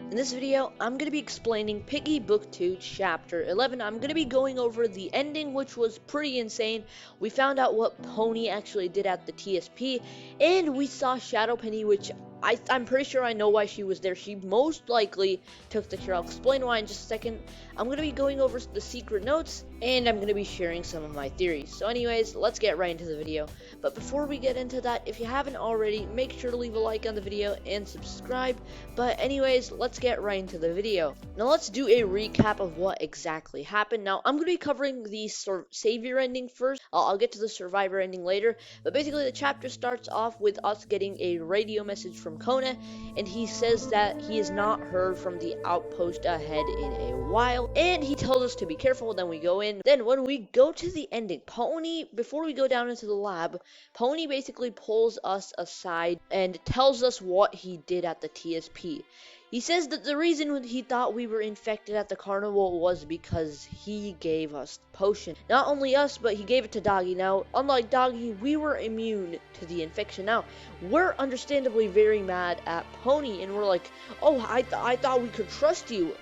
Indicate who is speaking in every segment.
Speaker 1: In this video, I'm going to be explaining Piggy Book 2 Chapter 11. I'm going to be going over the ending, which was pretty insane. We found out what Pony actually did at the TSP, and we saw Shadow Penny, which I'm pretty sure I know why she was there. She most likely took the cure. I'll explain why in just a second. I'm going to be going over the secret notes, and I'm going to be sharing some of my theories. So anyways, let's get right into the video. But before we get into that, if you haven't already, make sure to leave a like on the video and subscribe. But anyways, let's get right into the video. Now let's do a recap of what exactly happened. Now I'm going to be covering the savior ending first. I'll get to the survivor ending later. But basically the chapter starts off with us getting a radio message from Kona, and he says that he has not heard from the outpost ahead in a while, and he tells us to be careful. Then we go in. Then when we go to the ending, Pony, before we go down into the lab, Pony basically pulls us aside and tells us what he did at the TSP. He says that the reason he thought we were infected at the carnival was because he gave us the potion. Not only us, but he gave it to Doggy. Now, unlike Doggy, we were immune to the infection. Now, we're understandably very mad at Pony, and we're like, oh, I thought we could trust you.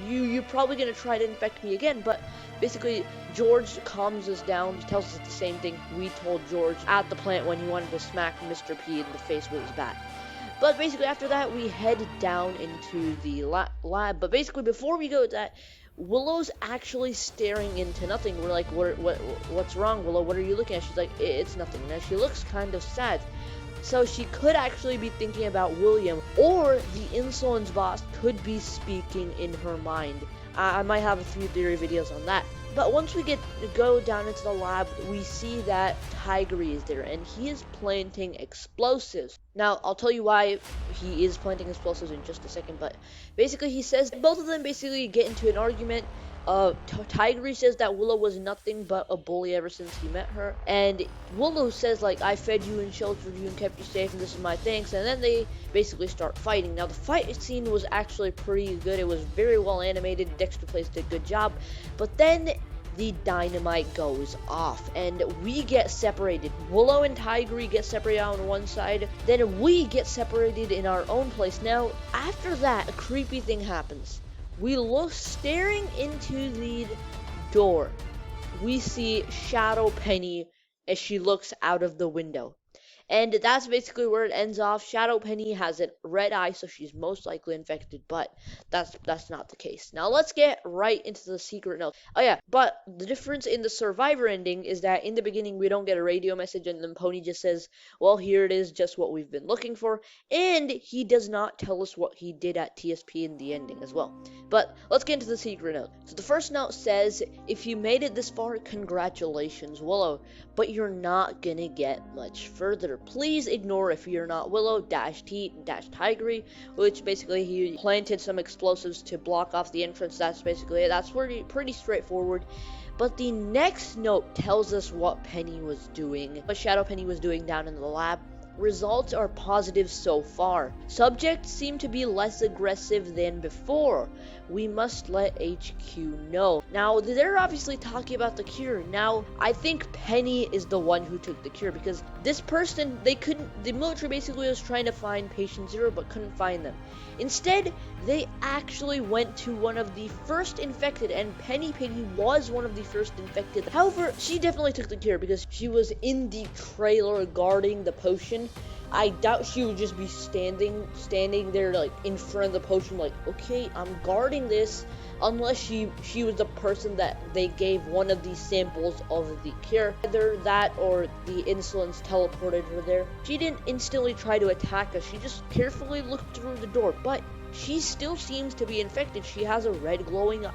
Speaker 1: You're probably going to try to infect me again. But basically, George calms us down. He tells us the same thing we told George at the plant when he wanted to smack Mr. P in the face with his bat. But basically after that, we head down into the lab. But basically before we go to that, Willow's actually staring into nothing. We're like, what's wrong, Willow? What are you looking at? She's like, it's nothing. Now she looks kind of sad. So she could actually be thinking about William, or the insolence boss could be speaking in her mind. I might have a few theory videos on that. But once we go down into the lab, we see that Tigry is there, and he is planting explosives. Now, I'll tell you why he is planting explosives in just a second, but basically he says both of them basically get into an argument. Tigry says that Willow was nothing but a bully ever since he met her, and Willow says, like, I fed you and sheltered you and kept you safe, and this is my thanks. And then they basically start fighting. Now the fight scene was actually pretty good. It was very well animated. Dexter Plays did a good job, but then the dynamite goes off and we get separated. Willow and Tigry get separated on one side, then we get separated in our own place. Now after that, a creepy thing happens. We look staring into the door. We see Shadow Penny as she looks out of the window. And that's basically where it ends off. Shadow Penny has a red eye, so she's most likely infected, but that's not the case. Now let's get right into the secret note. Oh yeah, but the difference in the survivor ending is that in the beginning we don't get a radio message, and then Pony just says, well, here it is, just what we've been looking for, and he does not tell us what he did at TSP in the ending as well. But let's get into the secret note. So the first note says, if you made it this far, congratulations, Willow, but you're not gonna get much further. Please ignore if you're not Willow, -T, -Tigry, which basically he planted some explosives to block off the entrance. That's basically it. That's pretty straightforward. But the next note tells us what Penny was doing, what Shadow Penny was doing down in the lab. Results are positive so far. Subjects seem to be less aggressive than before. We must let HQ know. Now, they're obviously talking about the cure. Now, I think Penny is the one who took the cure, because this person, the military basically was trying to find Patient Zero but couldn't find them. Instead, they actually went to one of the first infected, and Piggy was one of the first infected. However, she definitely took the cure because she was in the trailer guarding the potion. I doubt she would just be standing there like in front of the potion like, okay, I'm guarding this, unless she was the person that they gave one of these samples of the cure. Either that or the insolence teleported her there. She didn't instantly try to attack us. She just carefully looked through the door, but she still seems to be infected. She has a red glowing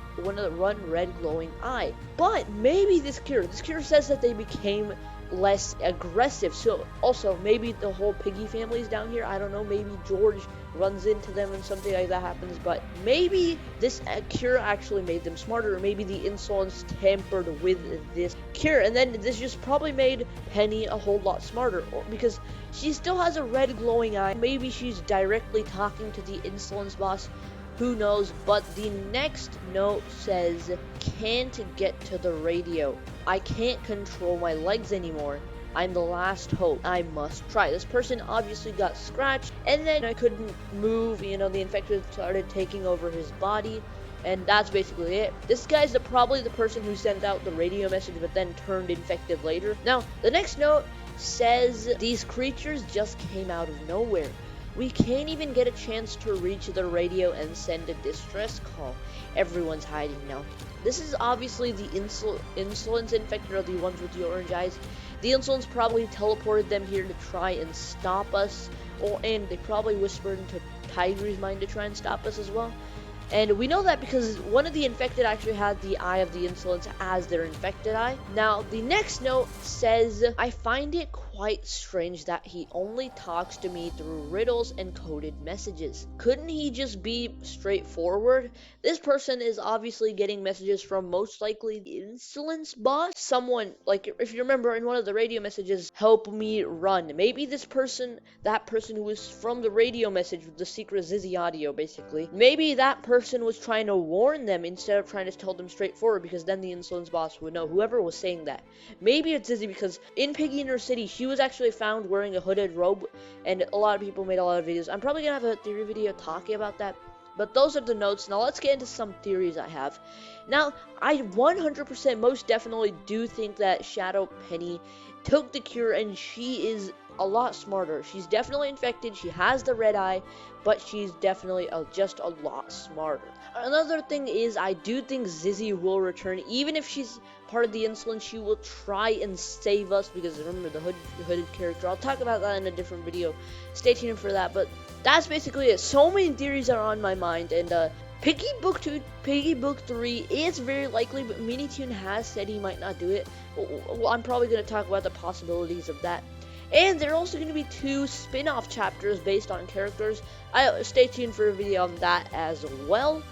Speaker 1: eye. But maybe this cure says that they became less aggressive. So also maybe the whole Piggy family is down here. I don't know, maybe George runs into them and something like that happens, but maybe this cure actually made them smarter, or maybe the insolence tampered with this cure, and then this just probably made Penny a whole lot smarter, because she still has a red glowing eye. Maybe she's directly talking to the insolence boss, who knows. But the next note says, can't get to the radio. I can't control my legs anymore. I'm the last hope. I must try. This person obviously got scratched, and then I couldn't move. You know, the infected started taking over his body, and that's basically it. This guy's probably the person who sent out the radio message, but then turned infected later. Now, the next note says these creatures just came out of nowhere. We can't even get a chance to reach the radio and send a distress call. Everyone's hiding now. This is obviously the insolence infected, or the ones with the orange eyes. The insolence probably teleported them here to try and stop us, and they probably whispered into Tiger's mind to try and stop us as well. And we know that because one of the infected actually had the eye of the insolence as their infected eye. Now, the next note says, I find it quite strange that he only talks to me through riddles and coded messages. Couldn't he just be straightforward? This person is obviously getting messages from most likely the insolence boss. Someone, like, if you remember in one of the radio messages, help me run. Maybe this person, that person who was from the radio message with the secret Zizzy audio, basically. Maybe that person was trying to warn them instead of trying to tell them straightforward, because then the insolence boss would know, whoever was saying that. Maybe it's Zizzy, because in Piggy in her city, she was actually found wearing a hooded robe, and a lot of people made a lot of videos. I'm probably gonna have a theory video talking about that, but those are the notes. Now let's get into some theories I have. Now, I 100% most definitely do think that Shadow Penny took the cure, and she is a lot smarter. She's definitely infected, she has the red eye, but she's definitely just a lot smarter. Another thing is, I do think Zizzy will return. Even if she's part of the insolence, she will try and save us, because remember, the hooded character. I'll talk about that in a different video. Stay tuned for that, but that's basically it. So many theories are on my mind, and Piggy Book 2, Piggy Book 3 is very likely, but MiniToon has said he might not do it. Well, I'm probably going to talk about the possibilities of that. And there are also going to be 2 spin-off chapters based on characters. Stay tuned for a video on that as well.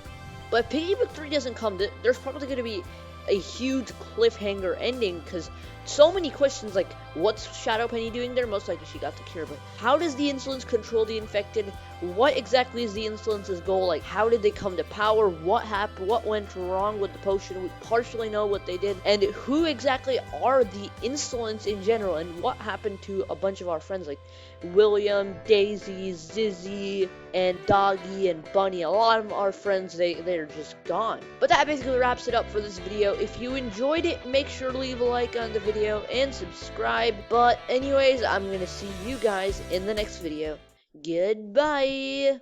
Speaker 1: But if Piggy Book 3 doesn't come, there's probably going to be a huge cliffhanger ending, because so many questions, like, what's Shadow Penny doing there? Most likely she got the cure, but how does the insolence control the infected? What exactly is the insolence's goal? Like, how did they come to power? What happened? What went wrong with the potion? We partially know what they did, and who exactly are the insolence in general, and what happened to a bunch of our friends, like William, Daisy, Zizzy, and Doggy, and Bunny. A lot of our friends, they're just gone. But that basically wraps it up for this video. If you enjoyed it, make sure to leave a like on the video and subscribe. But anyways, I'm gonna see you guys in the next video. Goodbye!